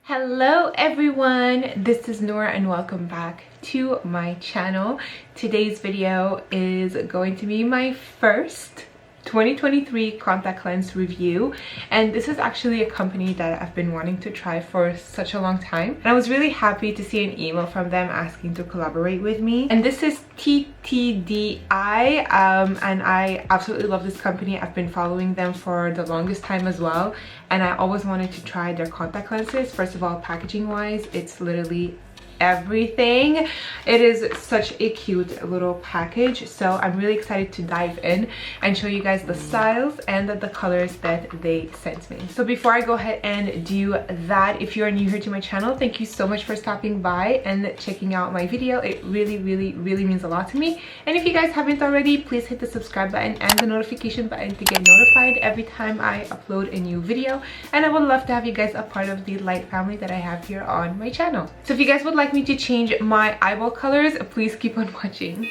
Hello everyone, this is Nora and welcome back to my channel. Today's video is going to be my first 2023 contact lens review, and this is actually a company that I've been wanting to try for such a long time, and I was really happy to see an email from them asking to collaborate with me. And this is TTD, and I absolutely love this company. I've been following them for the longest time as well, and I always wanted to try their contact lenses. First of all, packaging wise, it's literally everything. It is such a cute little package, so I'm really excited to dive in and show you guys the styles and the colors that they sent me. So before I go ahead and do that, if you are new here to my channel, thank you so much for stopping by and checking out my video. It really means a lot to me. And if you guys haven't already, please hit the subscribe button and the notification button to get notified every time I upload a new video, and I would love to have you guys a part of the light family that I have here on my channel. So if you guys would like me to change my eyeball colors, please keep on watching.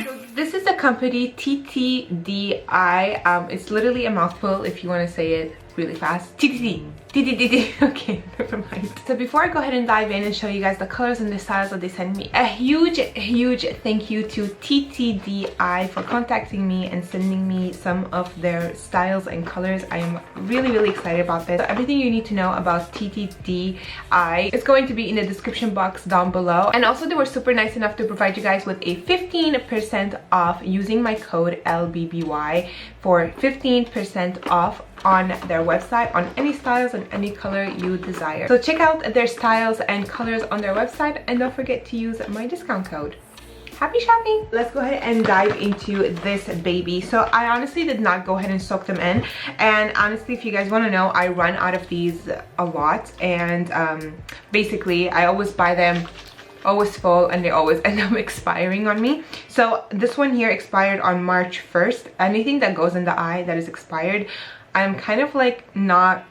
So this is the company TTDI. It's literally a mouthful if you want to say it really fast. TTD. Okay, never mind. So before I go ahead and dive in and show you guys the colors and the styles that they sent me, a huge thank you to TTDI for contacting me and sending me some of their styles and colors. I am really excited about this. So everything you need to know about TTDI is going to be in the description box down below. And also they were super nice enough to provide you guys with a 15% off using my code LBBY for 15% off on their website on any styles and any color you desire. So check out their styles and colors on their website, and don't forget to use my discount code. Happy shopping! Let's go ahead and dive into this baby. So I honestly did not go ahead and soak them in, and honestly, if you guys want to know, I run out of these a lot, and basically I always buy them always full and they always end up expiring on me. So this one here expired on March 1st. Anything that goes in the eye that is expired, I'm kind of like not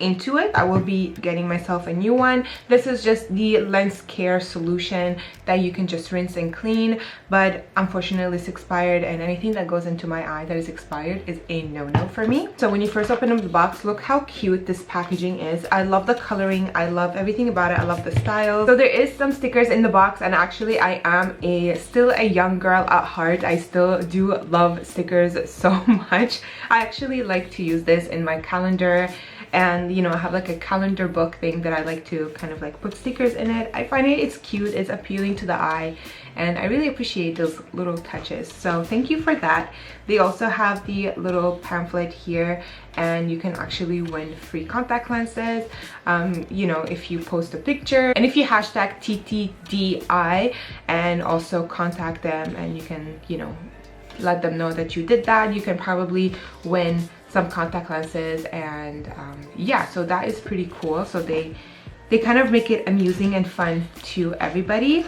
into it. I will be getting myself a new one. This is just the lens care solution that you can just rinse and clean, but unfortunately it's expired, and anything that goes into my eye that is expired is a no-no for me. So when you first open up the box, look how cute this packaging is. I love the coloring, I love everything about it, I love the style. So there is some stickers in the box, and actually I am still a young girl at heart. I still do love stickers so much. I actually like to use this in my calendar, and you know, I have like a calendar book thing that I like to kind of like put stickers in it. I find it's cute, it's appealing to the eye, and I really appreciate those little touches. So thank you for that. They also have the little pamphlet here, and you can actually win free contact lenses, you know, if you post a picture and if you hashtag TTDI and also contact them, and you can, you know, let them know that you did that, you can probably win some contact lenses. And yeah, so that is pretty cool. So they kind of make it amusing and fun to everybody.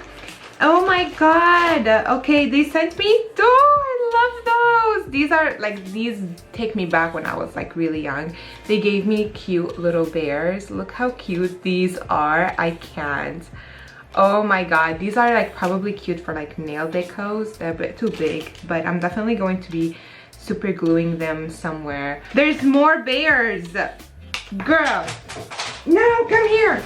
Oh my god, okay, they sent me, oh, I love those. These are like, these take me back when I was like really young. They gave me cute little bears. Look how cute these are. I can't. Oh my god, these are like probably cute for like nail decos. They're a bit too big, but I'm definitely going to be super gluing them somewhere. There's more bears, girl. No, come here.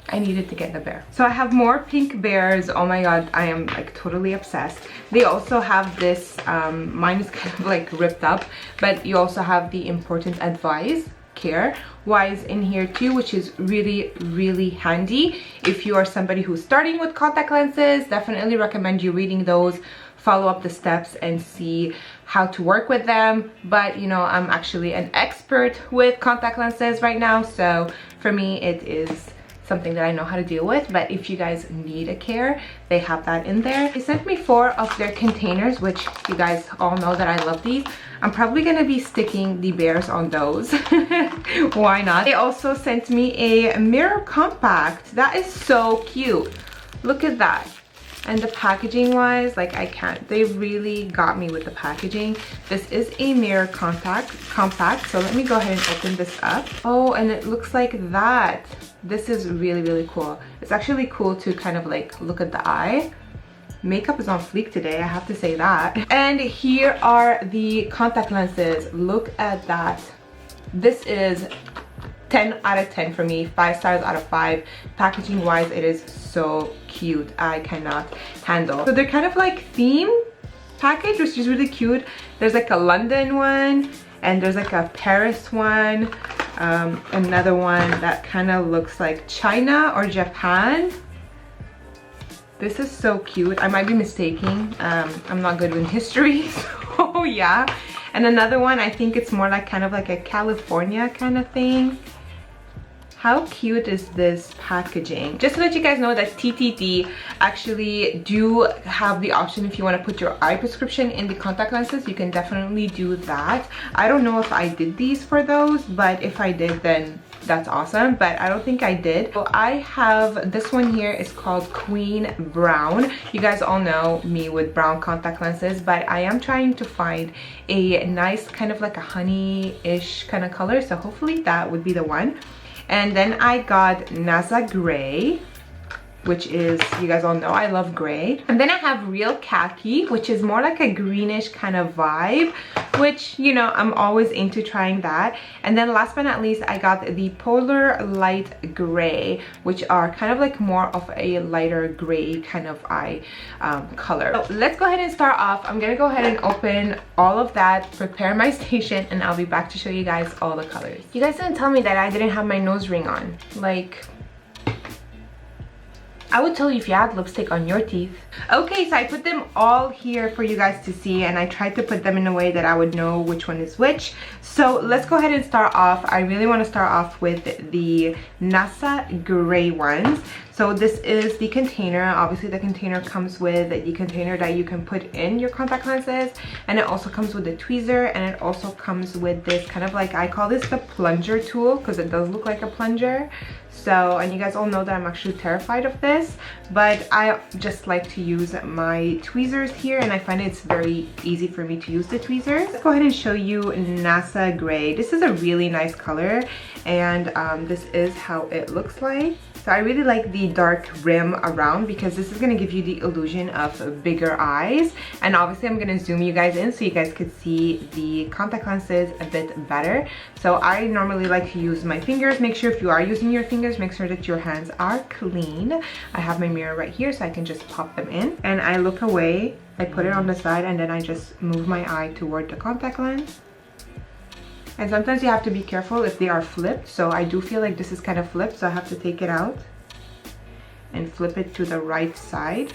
I needed to get the bear. So I have more pink bears. Oh my god, I am like totally obsessed. They also have this, mine is kind of like ripped up, but you also have the important advice care wise in here too, which is really handy if you are somebody who's starting with contact lenses. Definitely recommend you reading those, follow up the steps and see how to work with them. But you know, I'm actually an expert with contact lenses right now, so for me it is something that I know how to deal with. But if you guys need a care, they have that in there. They sent me 4 of their containers, which you guys all know that I love these. I'm probably gonna be sticking the bears on those. Why not? They also sent me a mirror compact. That is so cute. Look at that. And the packaging wise, like I can't, they really got me with the packaging. This is a mirror compact, so let me go ahead and open this up. Oh, and it looks like that. This is really cool. It's actually cool to kind of like look at the eye. makeup is on fleek today, I have to say that. And here are the contact lenses. Look at that. This is 10 out of 10 for me, 5 stars out of 5. Packaging wise, it is so cute. I cannot handle. So they're kind of like theme package, which is really cute. There's like a London one, and there's like a Paris one, another one that kind of looks like China or Japan. This is so cute. I might be mistaking. I'm not good with history, so yeah. And another one, I think it's more like kind of like a California kind of thing. How cute is this packaging? Just to let you guys know that TTD actually do have the option if you want to put your eye prescription in the contact lenses, you can definitely do that. I don't know if I did these for those, but if I did, then that's awesome, but I don't think I did. So I have this one here. It's called Queen Brown. You guys all know me with brown contact lenses, but I am trying to find a nice kind of like a honey-ish kind of color, so hopefully that would be the one. And then I got NASA Gray, which is, you guys all know I love gray. And then I have Real Khaki, which is more like a greenish kind of vibe, which, you know, I'm always into trying that. And then last but not least, I got the Polar Light Gray, which are kind of like more of a lighter gray kind of eye color. So let's go ahead and start off. I'm gonna go ahead and open all of that, prepare my station, and I'll be back to show you guys all the colors. You guys didn't tell me that I didn't have my nose ring on. Like, I would tell you if you had lipstick on your teeth. Okay, so I put them all here for you guys to see, and I tried to put them in a way that I would know which one is which. So let's go ahead and start off. I really want to start off with the NASA Gray ones. So this is the container. Obviously the container comes with the container that you can put in your contact lenses, and it also comes with a tweezer, and it also comes with this kind of like, I call this the plunger tool because it does look like a plunger. So, and you guys all know that I'm actually terrified of this, but I just like to use my tweezers here, and I find it's very easy for me to use the tweezers. Let's go ahead and show you NASA Gray. This is a really nice color, and this is how it looks like. So I really like the dark rim around because this is going to give you the illusion of bigger eyes. And obviously I'm going to zoom you guys in so you guys could see the contact lenses a bit better. So I normally like to use my fingers. Make sure if you are using your fingers, make sure that your hands are clean. I have my mirror right here so I can just pop them in. And I look away, I put it on the side, and then I just move my eye toward the contact lens. And sometimes you have to be careful if they are flipped. So I do feel like this is kind of flipped, so I have to take it out and flip it to the right side,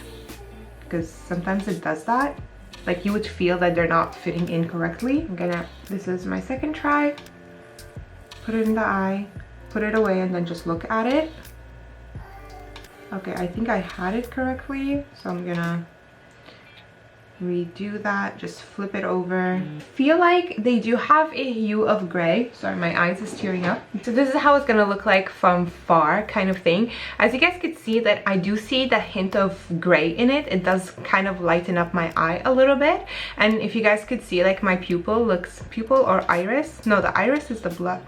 because sometimes it does that. Like you would feel that they're not fitting in correctly. This is my second try. Put it in the eye, put it away, and then just look at it. Okay, I think I had it correctly, so I'm gonna redo that, just flip it over. Feel like they do have a hue of gray. Sorry, my eyes is tearing up. So this is how it's gonna look like from far, kind of thing. As you guys could see, that I do see the hint of gray in it. It does kind of lighten up my eye a little bit. And if you guys could see, like my pupil looks, pupil or iris? No, the iris is the blood.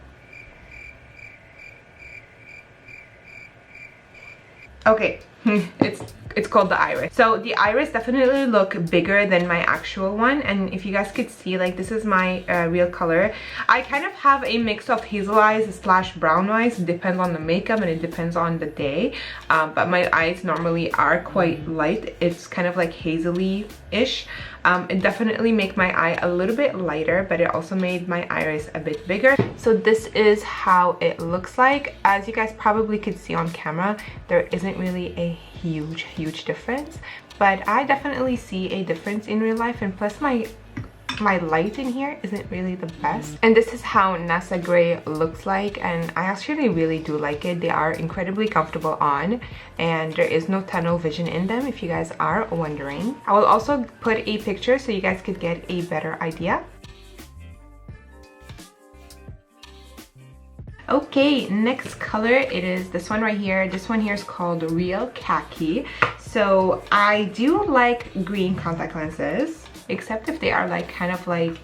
Okay, it's called the iris. So the iris definitely look bigger than my actual one, and if you guys could see, like this is my real color. I kind of have a mix of hazel eyes slash brown eyes. It depends on the makeup and it depends on the day, but my eyes normally are quite light. It's kind of like hazily-ish. It definitely made my eye a little bit lighter, but it also made my iris a bit bigger. So this is how it looks like. As you guys probably could see on camera, there isn't really a huge difference, but I definitely see a difference in real life, and plus my light in here isn't really the best. And this is how NASA Gray looks like, and I actually really do like it. They are incredibly comfortable on, and there is no tunnel vision in them, if you guys are wondering. I will also put a picture so you guys could get a better idea. Okay, next color, it is this one right here. This one here is called Real Khaki. So I do like green contact lenses, except if they are like kind of like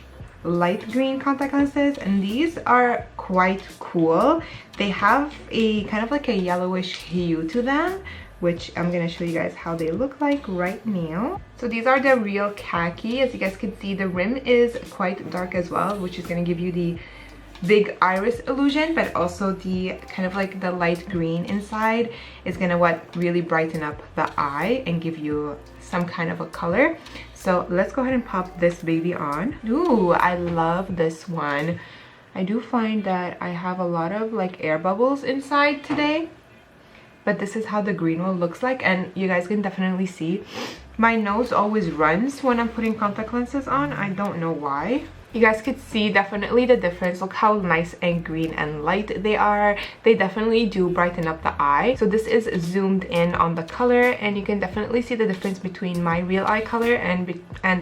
light green contact lenses, and these are quite cool. They have a kind of like a yellowish hue to them, which I'm gonna show you guys how they look like right now. So these are the real Khaki. As you guys can see, the rim is quite dark as well, which is gonna give you the big iris illusion, but also the kind of like the light green inside is gonna really brighten up the eye and give you some kind of a color. So let's go ahead and pop this baby on. Ooh, I love this one. I do find that I have a lot of like air bubbles inside today, but this is how the green one looks like, and you guys can definitely see my nose always runs when I'm putting contact lenses on. I don't know why. You guys could see definitely the difference. Look how nice and green and light they are. They definitely do brighten up the eye. So this is zoomed in on the color, and you can definitely see the difference between my real eye color and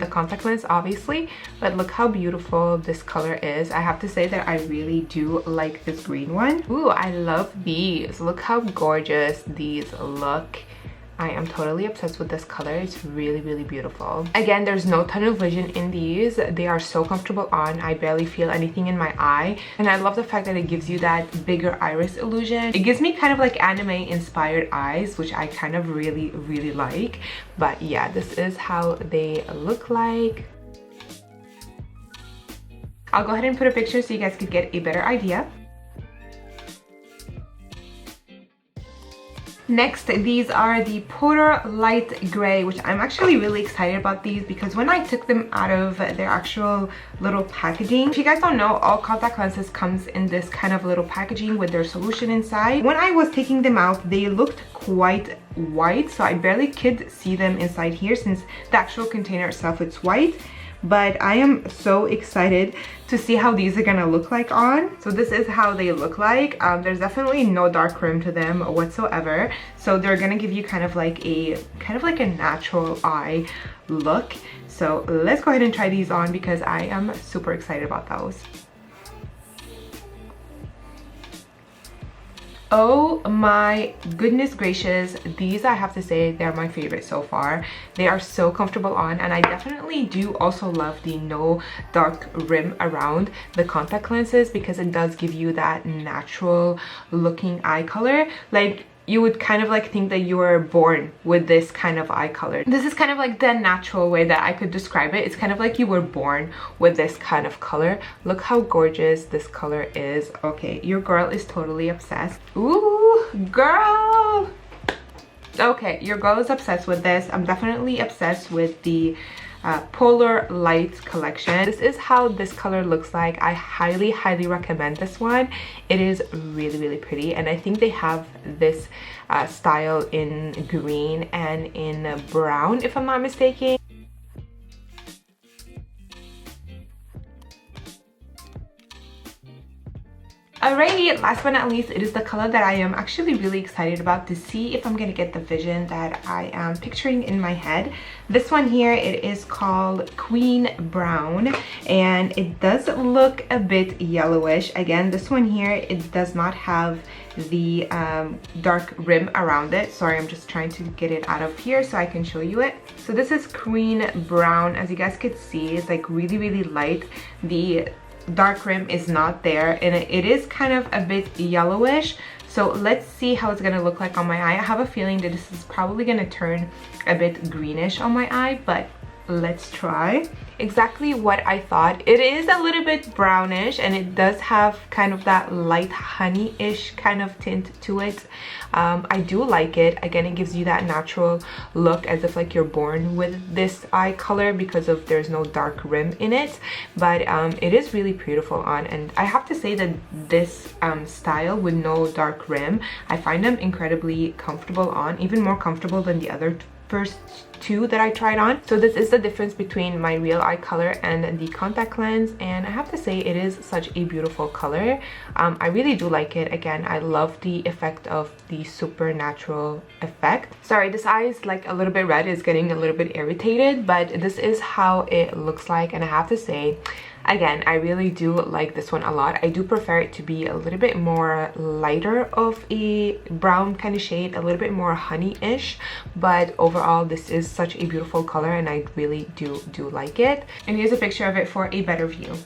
the contact lens, obviously. But look how beautiful this color is. I have to say that I really do like this green one. Ooh, I love these. Look how gorgeous these look. I am totally obsessed with this color. It's really, really beautiful. Again, there's no tunnel vision in these. They are so comfortable on. I barely feel anything in my eye. And I love the fact that it gives you that bigger iris illusion. It gives me kind of like anime inspired eyes, which I kind of really, really like. But yeah, this is how they look like. I'll go ahead and put a picture so you guys could get a better idea. Next, these are the Polar Light Gray, which I'm actually really excited about these because when I took them out of their actual little packaging, if you guys don't know, all contact lenses comes in this kind of little packaging with their solution inside. When I was taking them out, they looked quite white, so I barely could see them inside here since the actual container itself is white. But I am so excited to see how these are gonna look like on. So this is how they look like. There's definitely no dark rim to them whatsoever. So they're gonna give you kind of like a natural eye look. So let's go ahead and try these on because I am super excited about those. Oh my goodness gracious, these I have to say they're my favorite so far. They are so comfortable on, and I definitely do also love the no dark rim around the contact lenses because it does give you that natural looking eye color. Like you would kind of like think that you were born with this kind of eye color. This is kind of like the natural way that I could describe it. It's kind of like you were born with this kind of color. Look how gorgeous this color is. Okay, your girl is totally obsessed. Ooh, girl! Okay, your girl is obsessed with this. I'm definitely obsessed with the Polar Light collection. This is how this color looks like. I highly recommend this one. It is really pretty, and I think they have this style in green and in brown if I'm not mistaken. Alrighty, last but not least, it is the color that I am actually really excited about to see if I'm gonna get the vision that I am picturing in my head. This one here, it is called Queen Brown, and it does look a bit yellowish. Again, this one here, it does not have the dark rim around it. Sorry, I'm just trying to get it out of here so I can show you it. So this is Queen Brown. As you guys could see, it's like really light. The dark rim is not there, and it is kind of a bit yellowish. So let's see how it's gonna look like on my eye. I have a feeling that this is probably gonna turn a bit greenish on my eye, but let's try. Exactly what I thought. It is a little bit brownish, and it does have kind of that light honey-ish kind of tint to it. I do like it. Again, it gives you that natural look as if like you're born with this eye color because of there's no dark rim in it. But it is really beautiful on, and I have to say that this style with no dark rim, I find them incredibly comfortable on, even more comfortable than the other first two that I tried on. So this is the difference between my real eye color and the contact lens, and I have to say it is such a beautiful color. I really do like it. Again, I love the effect of the supernatural effect. Sorry, this eye is like a little bit red, it's getting a little bit irritated, but this is how it looks like, and I have to say, again, I really do like this one a lot. I do prefer it to be a little bit more lighter of a brown kind of shade, a little bit more honey-ish, but overall this is such a beautiful color, and I really do like it. And here's a picture of it for a better view.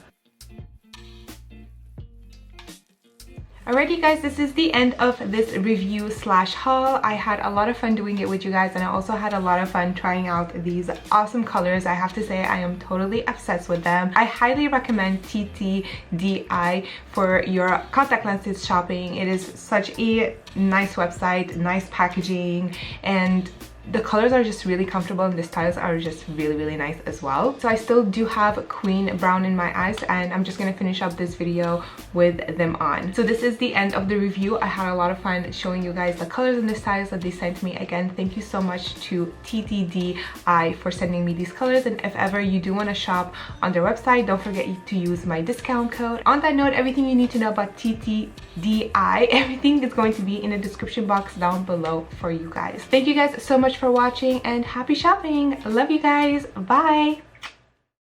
Alrighty guys, this is the end of this review slash haul. I had a lot of fun doing it with you guys, and I also had a lot of fun trying out these awesome colors. I have to say I am totally obsessed with them. I highly recommend TTD for your contact lenses shopping. It is such a nice website, nice packaging, and the colors are just really comfortable, and the styles are just really nice as well. So I still do have Queen Brown in my eyes, and I'm just gonna finish up this video with them on. So this is the end of the review. I had a lot of fun showing you guys the colors and the styles that they sent me. Again, thank you so much to TTD for sending me these colors, and if ever you do want to shop on their website, don't forget to use my discount code. On that note, everything you need to know about TTD, everything is going to be in the description box down below for you guys. Thank you guys so much for watching, and happy shopping. I love you guys. Bye.